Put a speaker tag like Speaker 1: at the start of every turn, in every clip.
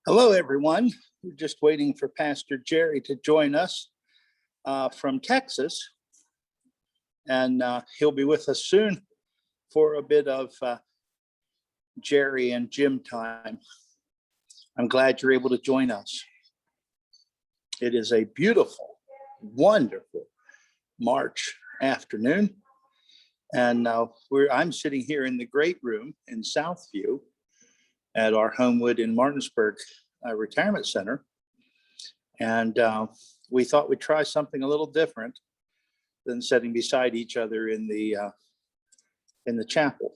Speaker 1: Hello, everyone. We're just waiting for Pastor Jerry to join us from Texas, and he'll be with us soon for a bit of Jerry and Jim time. I'm glad you're able to join us. It is a beautiful, wonderful March afternoon, and I'm sitting here in the great room in Southview at our Homewood in Martinsburg Retirement Center. And we thought we'd try something a little different than sitting beside each other in the chapel.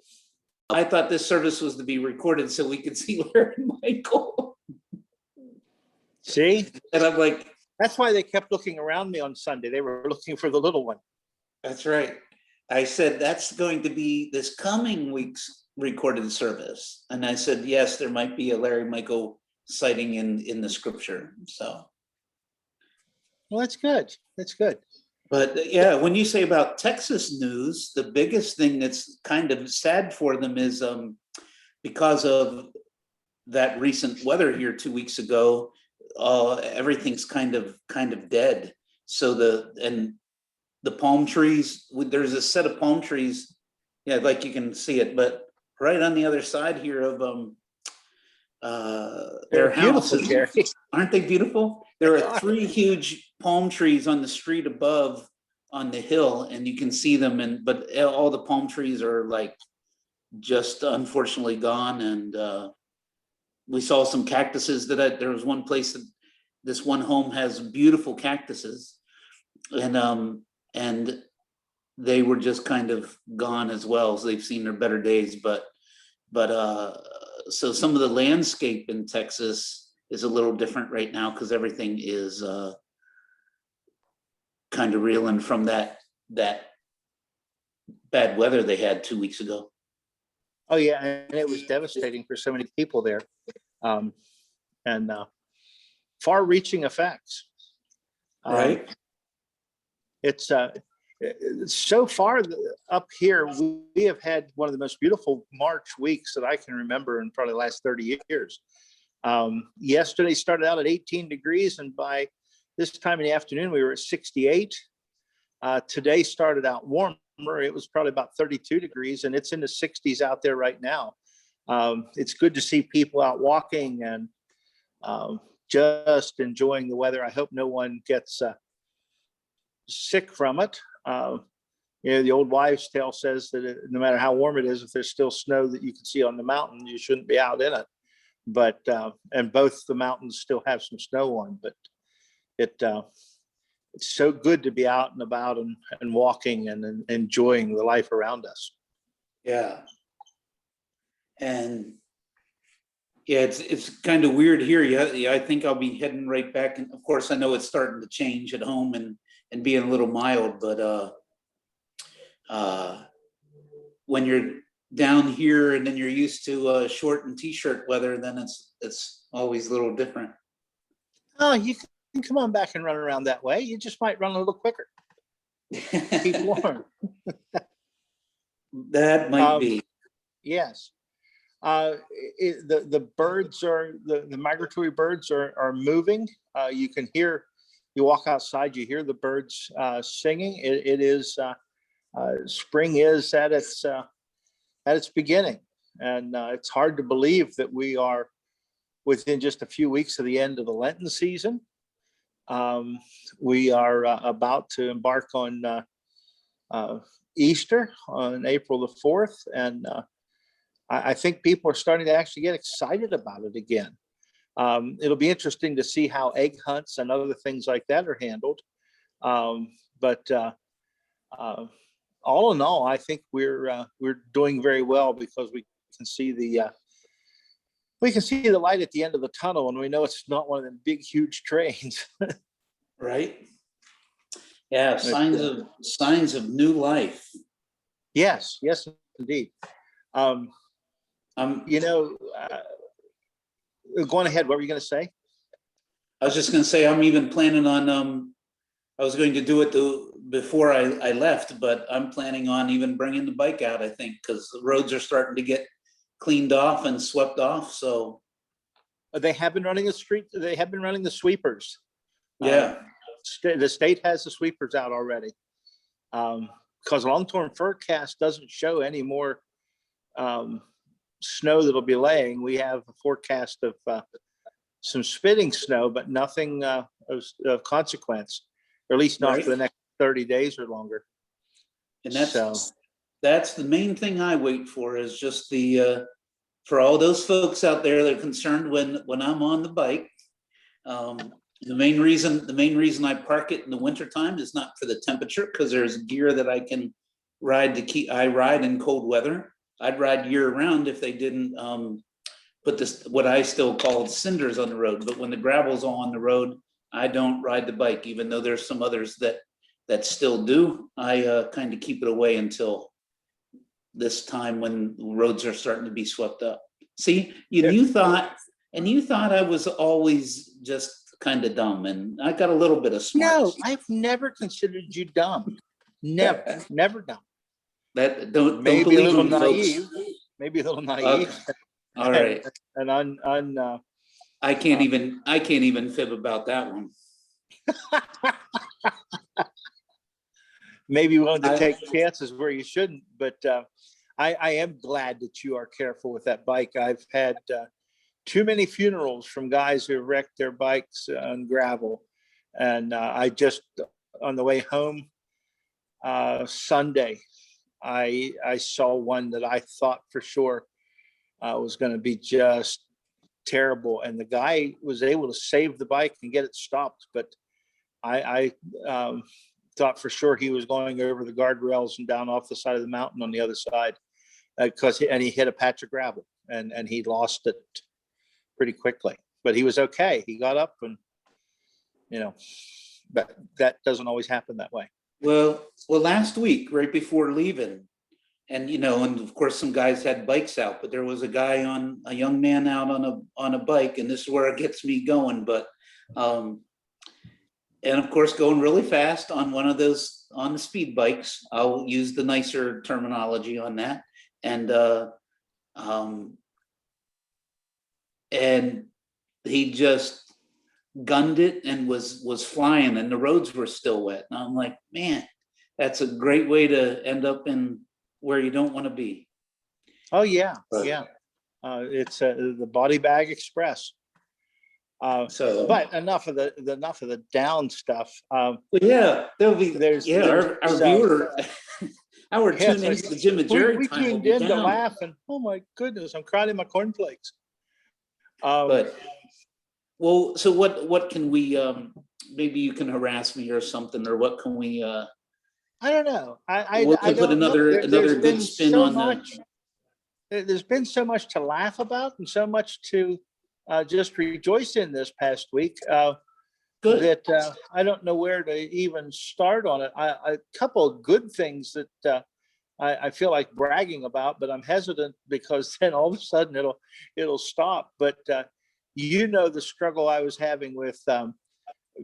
Speaker 2: I thought this service was to be recorded so we could see Larry and Michael.
Speaker 1: See?
Speaker 2: And I'm like,
Speaker 1: that's why they kept looking around me on Sunday. They were looking for the little one.
Speaker 2: That's right. I said, that's going to be this coming week's recorded service. And I said, yes, there might be a Larry Michael sighting in the scripture. So.
Speaker 1: Well, that's good. That's good.
Speaker 2: But yeah, when you say about Texas news, the biggest thing that's kind of sad for them is because of that recent weather here 2 weeks ago, everything's kind of dead. So the palm trees, there's a set of palm trees, yeah, like you can see it, but right on the other side here of their houses, aren't they beautiful? There are 3 huge palm trees on the street above on the hill, and you can see them, but all the palm trees are like just unfortunately gone. And we saw some cactuses there was one place that this one home has beautiful cactuses, and they were just kind of gone as well. So they've seen their better days, but so some of the landscape in Texas is a little different right now because everything is kind of reeling from that bad weather they had 2 weeks ago.
Speaker 1: Oh yeah, and it was devastating for so many people there, and far-reaching effects.
Speaker 2: Right.
Speaker 1: It's so far up here, we have had one of the most beautiful March weeks that I can remember in probably the last 30 years. Yesterday started out at 18 degrees, and by this time in the afternoon, we were at 68. Today started out warmer. It was probably about 32 degrees, and it's in the 60s out there right now. It's good to see people out walking and just enjoying the weather. I hope no one gets sick from it. The old wives' tale says that no matter how warm it is, if there's still snow that you can see on the mountain, you shouldn't be out in it. But and both the mountains still have some snow on, but it's so good to be out and about and walking and enjoying the life around us.
Speaker 2: Yeah. And yeah, it's kind of weird here. Yeah, I think I'll be heading right back. And of course, I know it's starting to change at home and being a little mild, but when you're down here and then you're used to short and t-shirt weather, then it's always a little different.
Speaker 1: Oh, you can come on back and run around that way. You just might run a little quicker. Keep warm.
Speaker 2: That might be.
Speaker 1: Yes. The birds are the migratory birds are moving. You can hear. You walk outside, you hear the birds singing. It is spring is at its beginning, and it's hard to believe that we are within just a few weeks of the end of the Lenten season. We are about to embark on Easter on April the 4th, and I think people are starting to actually get excited about it again. It'll be interesting to see how egg hunts and other things like that are handled. But all in all, I think we're doing very well because we can see the light at the end of the tunnel, and we know it's not one of them big, huge trains.
Speaker 2: Right. Yeah. Signs of new life.
Speaker 1: Yes, indeed. Going ahead, what were you going to say?
Speaker 2: I was just going to say, I'm even planning on, I was going to do it before I left, but I'm planning on even bringing the bike out, I think, because the roads are starting to get cleaned off and swept off. So
Speaker 1: They have been running they have been running the sweepers.
Speaker 2: Yeah.
Speaker 1: The state has the sweepers out already. Because long-term forecast doesn't show any more snow that'll be laying. We have a forecast of some spitting snow, but nothing of consequence, or at least not
Speaker 2: Right.
Speaker 1: for the next 30 days or longer.
Speaker 2: And that's
Speaker 1: So,
Speaker 2: that's the main thing I wait for, is just the for all those folks out there that are concerned when I'm on the bike. The main reason I park it in the wintertime is not for the temperature, because there's gear that I can ride I ride in cold weather. I'd ride year round if they didn't put this, what I still call cinders on the road. But when the gravel's all on the road, I don't ride the bike, even though there's some others that still do. I kind of keep it away until this time when roads are starting to be swept up. See, you thought I was always just kind of dumb, and I got a little bit of smarts.
Speaker 1: no, I've never considered you dumb. Never dumb.
Speaker 2: That don't
Speaker 1: Maybe a
Speaker 2: believe
Speaker 1: little
Speaker 2: me,
Speaker 1: naive.
Speaker 2: folks.
Speaker 1: Maybe a little naive.
Speaker 2: Okay. All right.
Speaker 1: And
Speaker 2: I can't even fib about that one.
Speaker 1: maybe willing to take chances where you shouldn't, but I am glad that you are careful with that bike. I've had too many funerals from guys who wrecked their bikes on gravel. And I just, on the way home Sunday, I saw one that I thought for sure was going to be just terrible. And the guy was able to save the bike and get it stopped. But I thought for sure he was going over the guardrails and down off the side of the mountain on the other side, and he hit a patch of gravel and he lost it pretty quickly. But he was okay. He got up and, but that doesn't always happen that way.
Speaker 2: Well, last week, right before leaving, and and of course some guys had bikes out, but there was a young man out on a bike, and this is where it gets me going. But and of course going really fast on one of those, on the speed bikes. I'll use the nicer terminology on that. And he just gunned it and was flying, and the roads were still wet. And I'm like, man, that's a great way to end up in where you don't want to be.
Speaker 1: Oh yeah, yeah. It's the Body Bag Express. But enough of the down stuff.
Speaker 2: Yeah, there'll be.
Speaker 1: There's
Speaker 2: our viewer. Our tune into the Jim and Jerry
Speaker 1: we
Speaker 2: time will
Speaker 1: tuned
Speaker 2: be
Speaker 1: in to
Speaker 2: down.
Speaker 1: laugh, and oh my goodness, I'm crying in my cornflakes.
Speaker 2: But well, so what can we? Maybe you can harass me or something, or what can we?
Speaker 1: I don't know. I
Speaker 2: put
Speaker 1: don't
Speaker 2: another
Speaker 1: know.
Speaker 2: good spin
Speaker 1: so
Speaker 2: on
Speaker 1: much. There's been so much to laugh about and so much to just rejoice in this past week.
Speaker 2: Good.
Speaker 1: That I don't know where to even start on it. A couple of good things that I feel like bragging about, but I'm hesitant because then all of a sudden it'll stop. But the struggle I was having with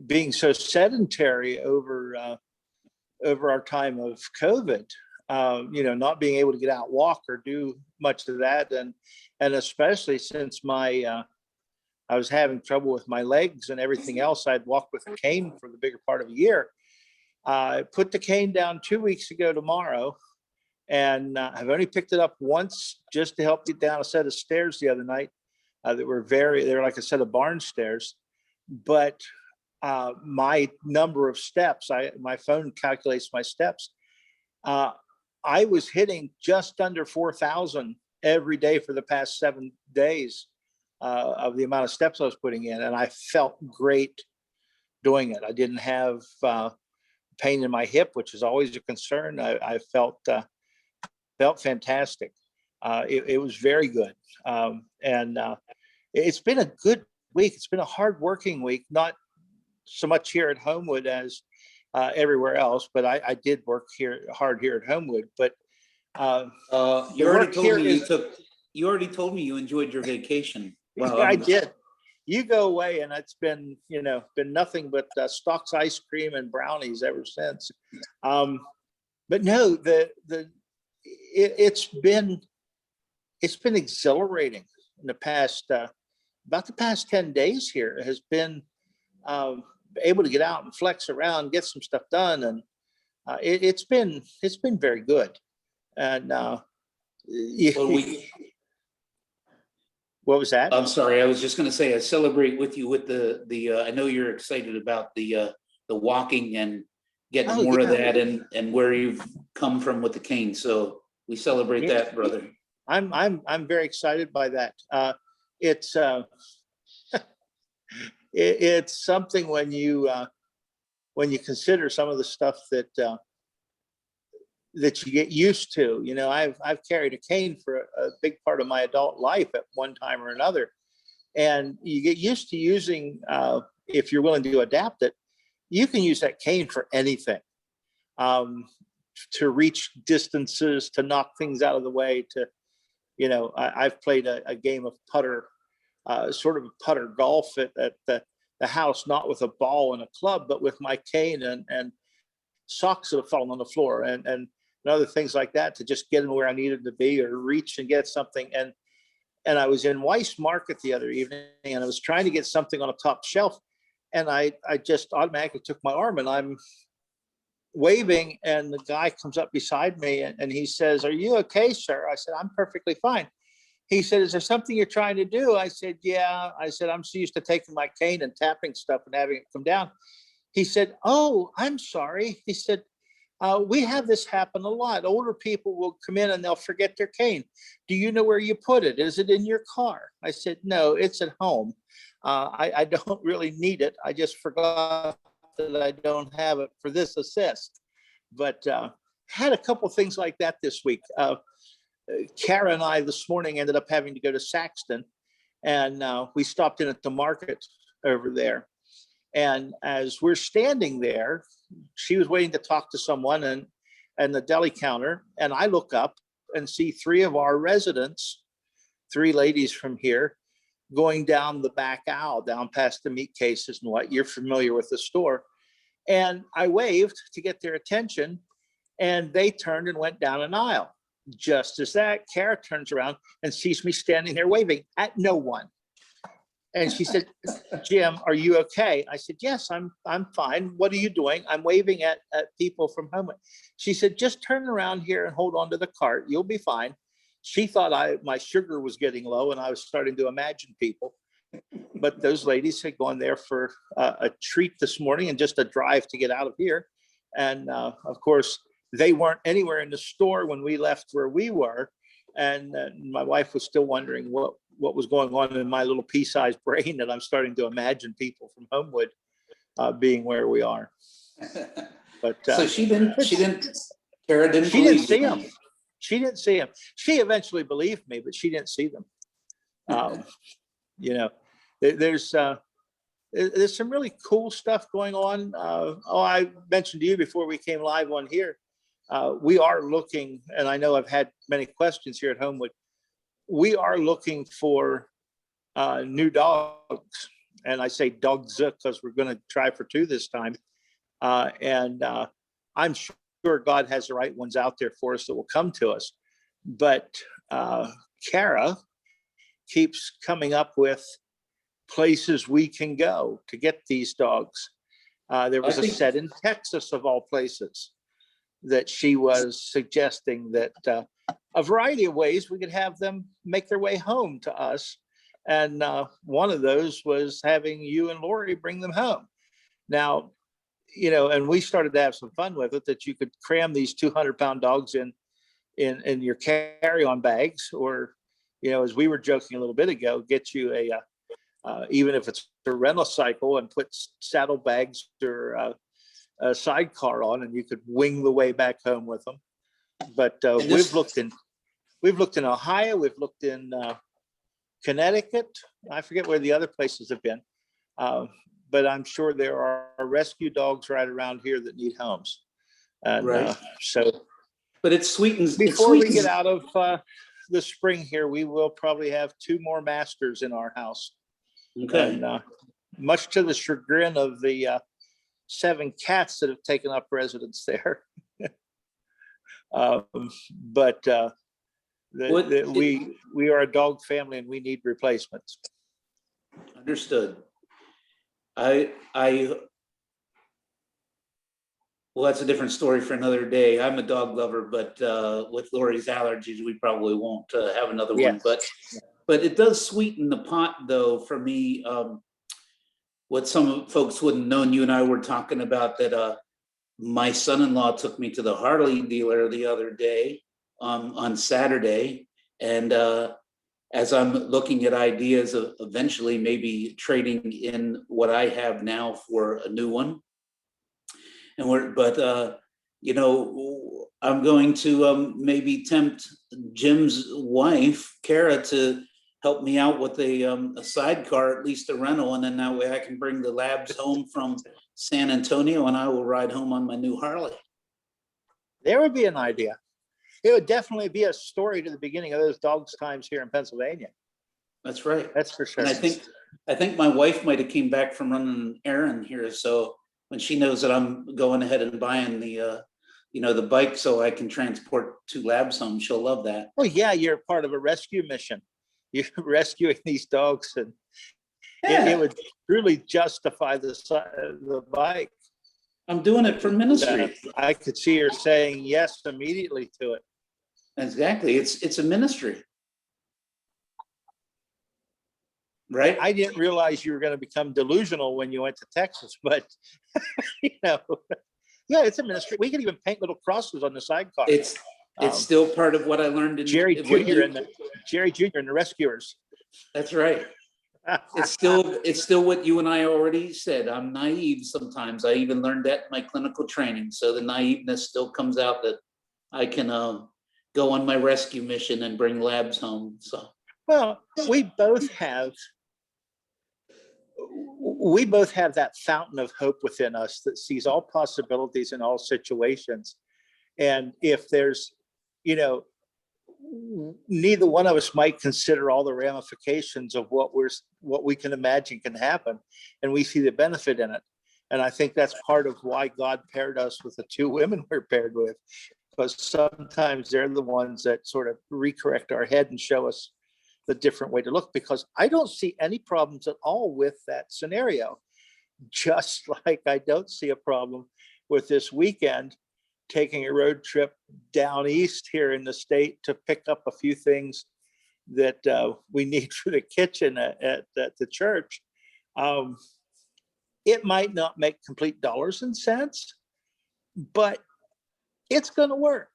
Speaker 1: being so sedentary over our time of COVID. Not being able to get out, walk, or do much of that, and especially since I was having trouble with my legs and everything else. I'd walked with a cane for the bigger part of a year. I put the cane down 2 weeks ago tomorrow, and I've only picked it up once just to help get down a set of stairs the other night that were they're like a set of barn stairs. But my number of steps, my phone calculates my steps. I was hitting just under 4,000 every day for the past 7 days of the amount of steps I was putting in. And I felt great doing it. I didn't have pain in my hip, which is always a concern. I felt fantastic. It was very good. And it's been a good week. It's been a hard working week, not so much here at Homewood as everywhere else, but I did work hard here at Homewood. But
Speaker 2: you already told me you enjoyed your vacation.
Speaker 1: Wow, I did. You go away, and it's been nothing but Stock's ice cream and brownies ever since. But no, it's been exhilarating in the past about the past 10 days here has been able to get out and flex around, get some stuff done. And it's been very good. And
Speaker 2: Well,
Speaker 1: what was that?
Speaker 2: I'm sorry, I was just going to say I celebrate with you with the I know you're excited about the walking and getting more of that and where you've come from with the cane. So we celebrate that, brother.
Speaker 1: I'm very excited by that. It's it's something when you consider some of the stuff that you get used to. You know, I've carried a cane for a big part of my adult life at one time or another, and you get used to using. If you're willing to adapt it, you can use that cane for anything. To reach distances, to knock things out of the way, to, you know, I've played a game of putter, sort of putter golf at the house, not with a ball and a club, but with my cane and socks that have fallen on the floor and other things like that to just get them where I needed to be or reach and get something. And I was in Weiss Market the other evening and I was trying to get something on a top shelf. And I just automatically took my arm and I'm waving, and the guy comes up beside me and he says, "Are you okay, sir?" I said, "I'm perfectly fine." He said, "Is there something you're trying to do?" I said, "Yeah." I said, "I'm so used to taking my cane and tapping stuff and having it come down." He said, "Oh, I'm sorry." He said, "We have this happen a lot. Older people will come in and they'll forget their cane. Do you know where you put it? Is it in your car?" I said, "No, it's at home. I don't really need it. I just forgot that I don't have it for this assist." But had a couple things like that this week. Kara and I this morning ended up having to go to Saxton, and we stopped in at the market over there. And as we're standing there, she was waiting to talk to someone and the deli counter, and I look up and see three of our residents, three ladies from here, going down the back aisle, down past the meat cases and what. You're familiar with the store. And I waved to get their attention, and they turned and went down an aisle. Just as that, Kara turns around and sees me standing there waving at no one. And she said, "Jim, are you okay?" I said, "Yes, I'm fine. What are you doing?" "I'm waving at people from Homewood." She said, "Just turn around here and hold on to the cart. You'll be fine." She thought my sugar was getting low and I was starting to imagine people. But those ladies had gone there for a treat this morning and just a drive to get out of here. And of course, they weren't anywhere in the store when we left where we were. And my wife was still wondering what was going on in my little pea-sized brain that I'm starting to imagine people from Homewood being where we are. But
Speaker 2: so Kara didn't
Speaker 1: she didn't
Speaker 2: believe
Speaker 1: see
Speaker 2: you.
Speaker 1: them. She didn't see them. She eventually believed me, but she didn't see them. You know, there's some really cool stuff going on. I mentioned to you before we came live on here, we are looking, and I know I've had many questions here at Homewood, we are looking for new dogs. And I say dogs because we're going to try for 2 this time. And I'm sure God has the right ones out there for us that will come to us. But Kara keeps coming up with places we can go to get these dogs. There was a set in Texas, of all places, that she was suggesting that a variety of ways we could have them make their way home to us. And one of those was having you and Lori bring them home. Now, you know, and we started to have some fun with it, that you could cram these 200-pound dogs in your carry-on bags, or, you know, as we were joking a little bit ago, get you even if it's a rental cycle and put saddlebags or a sidecar on, and you could wing the way back home with them. But we've looked in Ohio, we've looked in Connecticut. I forget where the other places have been, but I'm sure there are rescue dogs right around here that need homes. And
Speaker 2: right.
Speaker 1: But
Speaker 2: it sweetens
Speaker 1: before we get out of the spring here, we will probably have 2 more masters in our house.
Speaker 2: Okay.
Speaker 1: And much to the chagrin of the 7 cats that have taken up residence there. We are a dog family and we need replacements.
Speaker 2: Understood. I Well, that's a different story for another day. I'm a dog lover, but with Lori's allergies, we probably won't have another one.
Speaker 1: Yes.
Speaker 2: But it does sweeten the pot, though, for me. What some folks wouldn't know, and you and I were talking about that. My son-in-law took me to the Harley dealer the other day on Saturday, and as I'm looking at ideas of eventually maybe trading in what I have now for a new one. You know, I'm going to maybe tempt Jim's wife, Kara, to help me out with a sidecar, at least a rental, and then that way I can bring the labs home from San Antonio, and I will ride home on my new Harley.
Speaker 1: There would be an idea. It would definitely be a story to the beginning of those dogs' times here in Pennsylvania.
Speaker 2: That's right.
Speaker 1: That's for sure.
Speaker 2: And I think my wife might have came back from running an errand here, so when she knows that I'm going ahead and buying the the bike so I can transport 2 labs home, she'll love that.
Speaker 1: Well, yeah, you're part of a rescue mission. You're rescuing these dogs, and it would really justify the bike.
Speaker 2: I'm doing it for ministry.
Speaker 1: I could see her saying yes immediately to it.
Speaker 2: Exactly. It's a ministry. Right?
Speaker 1: I didn't realize you were going to become delusional when you went to Texas, but yeah, it's a ministry. We could even paint little crosses on the sidecar.
Speaker 2: It's still part of what I learned in
Speaker 1: Jerry Jr. and the Rescuers.
Speaker 2: That's right. It's still what you and I already said. I'm naive sometimes. I even learned that in my clinical training. So the naiveness still comes out that I can go on my rescue mission and bring labs home. So
Speaker 1: well, we both have that fountain of hope within us that sees all possibilities in all situations. And if there's, neither one of us might consider all the ramifications of what we can imagine can happen, and we see the benefit in it. And I think that's part of why God paired us with the 2 women we're paired with, because sometimes they're the ones that sort of recorrect our head and show us the different way to look, because I don't see any problems at all with that scenario. Just like I don't see a problem with this weekend taking a road trip down east here in the state to pick up a few things that we need for the kitchen at the church. It might not make complete dollars and cents, but it's going to work.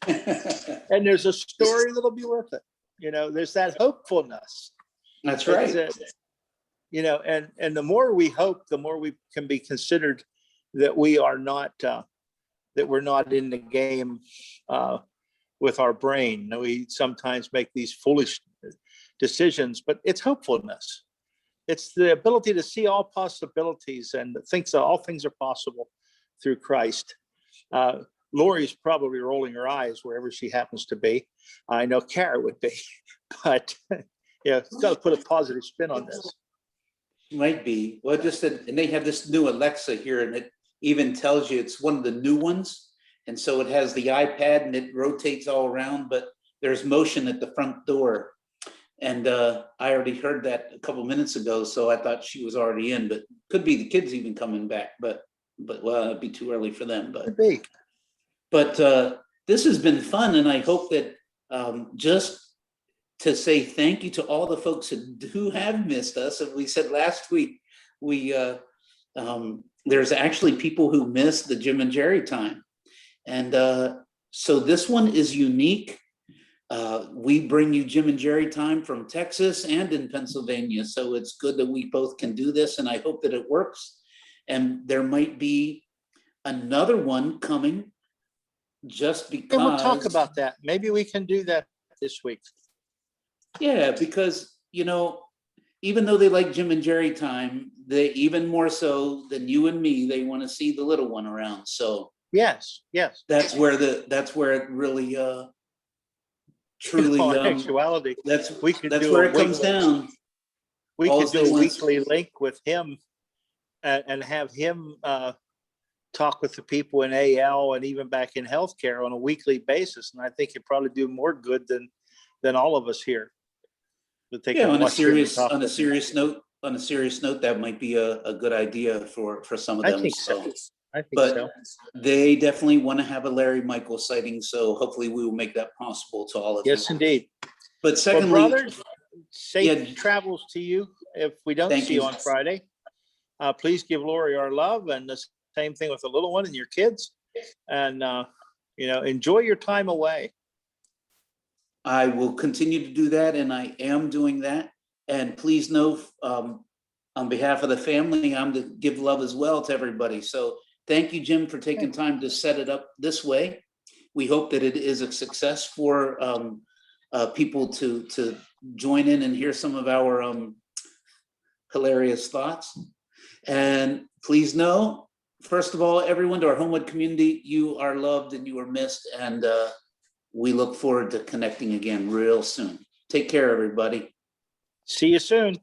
Speaker 1: And there's a story that'll be worth it. There's that hopefulness.
Speaker 2: That's right.
Speaker 1: And the more we hope, the more we can be considered that we are not, that we're not in the game with our brain. We sometimes make these foolish decisions, but it's hopefulness. It's the ability to see all possibilities and think that all things are possible through Christ. Lori's probably rolling her eyes wherever she happens to be. I know Kara would be, but it's got to put a positive spin on this.
Speaker 2: Might be. Well, and they have this new Alexa here, and it even tells you it's one of the new ones. And so it has the iPad and it rotates all around, but there's motion at the front door. And I already heard that a couple minutes ago, so I thought she was already in, but could be the kids even coming back, but well, it'd be too early for them.
Speaker 1: Could be.
Speaker 2: But this has been fun, and I hope that just to say thank you to all the folks who have missed us. And we said last week, there's actually people who missed the Jim and Jerry time. And so this one is unique. We bring you Jim and Jerry time from Texas and in Pennsylvania. So it's good that we both can do this, and I hope that it works. And there might be another one coming just because.
Speaker 1: And we'll talk about that. Maybe we can do that this week.
Speaker 2: Yeah, because, even though they like Jim and Jerry time, they even more so than you and me, they want to see the little one around. So
Speaker 1: yes.
Speaker 2: That's where it really truly
Speaker 1: actuality.
Speaker 2: That's where it comes down.
Speaker 1: We could do a weekly link with him and have him talk with the people in AL and even back in healthcare on a weekly basis. And I think he'd probably do more good than all of us here.
Speaker 2: On a serious note, on a serious note, that might be a good idea for some of
Speaker 1: I
Speaker 2: them.
Speaker 1: think so. I think
Speaker 2: But
Speaker 1: so.
Speaker 2: they definitely want to have a Larry Michael sighting, so hopefully we will make that possible to all of you.
Speaker 1: Yes, indeed.
Speaker 2: But
Speaker 1: Well,
Speaker 2: secondly,
Speaker 1: brothers, safe
Speaker 2: yeah,
Speaker 1: travels to you. If we don't
Speaker 2: thank
Speaker 1: see you
Speaker 2: you.
Speaker 1: on Friday, please give Lori our love, and the same thing with the little one and your kids. And, enjoy your time away.
Speaker 2: I will continue to do that, and I am doing that. And please know, on behalf of the family, I'm to give love as well to everybody. So thank you, Jim, for taking time to set it up this way. We hope that it is a success for people to join in and hear some of our hilarious thoughts. And please know, first of all, everyone, to our Homewood community, you are loved and you are missed. And we look forward to connecting again real soon. Take care, everybody.
Speaker 1: See you soon.